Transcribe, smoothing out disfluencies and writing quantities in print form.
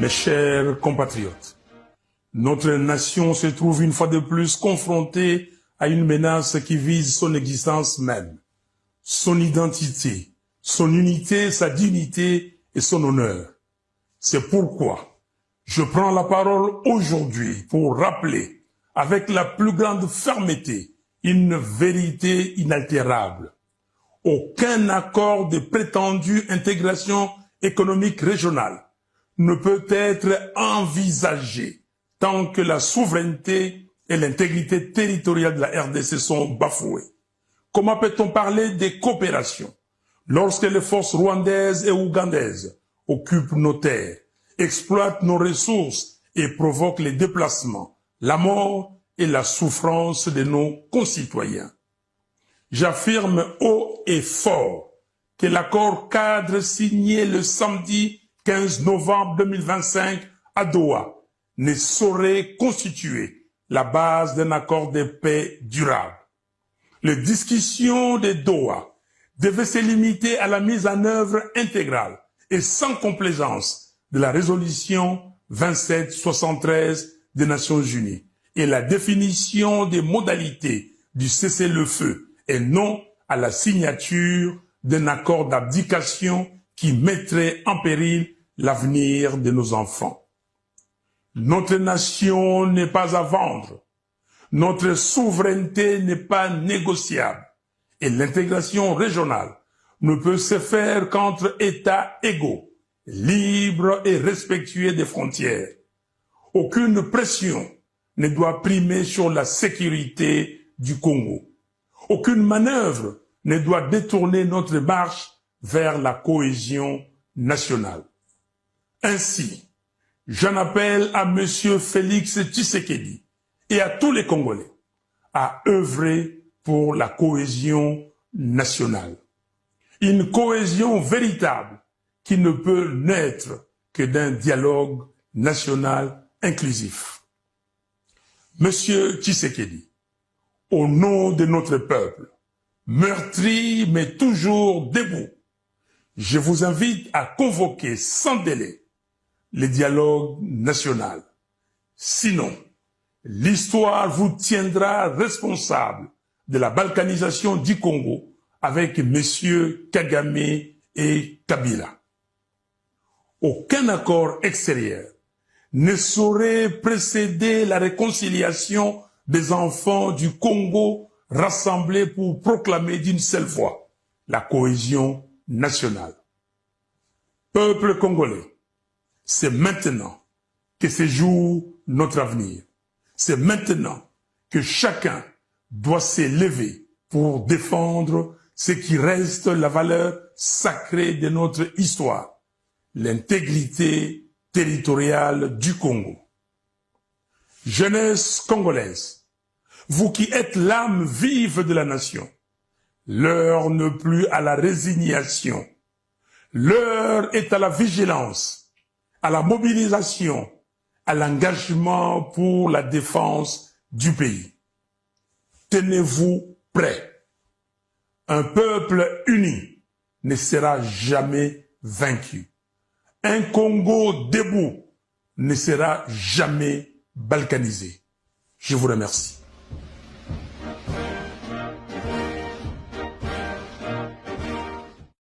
Mes chers compatriotes, notre nation se trouve une fois de plus confrontée à une menace qui vise son existence même, son identité, son unité, sa dignité et son honneur. C'est pourquoi je prends la parole aujourd'hui pour rappeler avec la plus grande fermeté une vérité inaltérable. Aucun accord de prétendue intégration économique régionale ne peut être envisagé tant que la souveraineté et l'intégrité territoriale de la RDC sont bafouées. Comment peut-on parler de coopération lorsque les forces rwandaises et ougandaises occupent nos terres, exploitent nos ressources et provoquent les déplacements, la mort et la souffrance de nos concitoyens? J'affirme haut et fort que l'accord cadre signé le samedi 15 novembre 2025 à Doha ne saurait constituer la base d'un accord de paix durable. Les discussions de Doha devaient se limiter à la mise en œuvre intégrale et sans complaisance de la résolution 2773 des Nations Unies et la définition des modalités du cessez-le-feu et non à la signature d'un accord d'abdication qui mettrait en péril l'avenir de nos enfants. Notre nation n'est pas à vendre, notre souveraineté n'est pas négociable et l'intégration régionale ne peut se faire qu'entre États égaux, libres et respectueux des frontières. Aucune pression ne doit primer sur la sécurité du Congo. Aucune manœuvre ne doit détourner notre marche vers la cohésion nationale. Ainsi, j'en appelle à Monsieur Félix Tshisekedi et à tous les Congolais à œuvrer pour la cohésion nationale. Une cohésion véritable qui ne peut naître que d'un dialogue national inclusif. Monsieur Tshisekedi, au nom de notre peuple, meurtri mais toujours debout, je vous invite à convoquer sans délai le dialogue national. Sinon, l'histoire vous tiendra responsable de la balkanisation du Congo avec messieurs Kagame et Kabila. Aucun accord extérieur ne saurait précéder la réconciliation des enfants du Congo rassemblés pour proclamer d'une seule voix la cohésion nationale. Peuple congolais, c'est maintenant que se joue notre avenir. C'est maintenant que chacun doit s'élever pour défendre ce qui reste la valeur sacrée de notre histoire, l'intégrité territoriale du Congo. Jeunesse congolaise, vous qui êtes l'âme vive de la nation, l'heure n'est plus à la résignation, l'heure est à la vigilance, à la mobilisation, à l'engagement pour la défense du pays. Tenez-vous prêts. Un peuple uni ne sera jamais vaincu. Un Congo debout ne sera jamais balkanisé. Je vous remercie.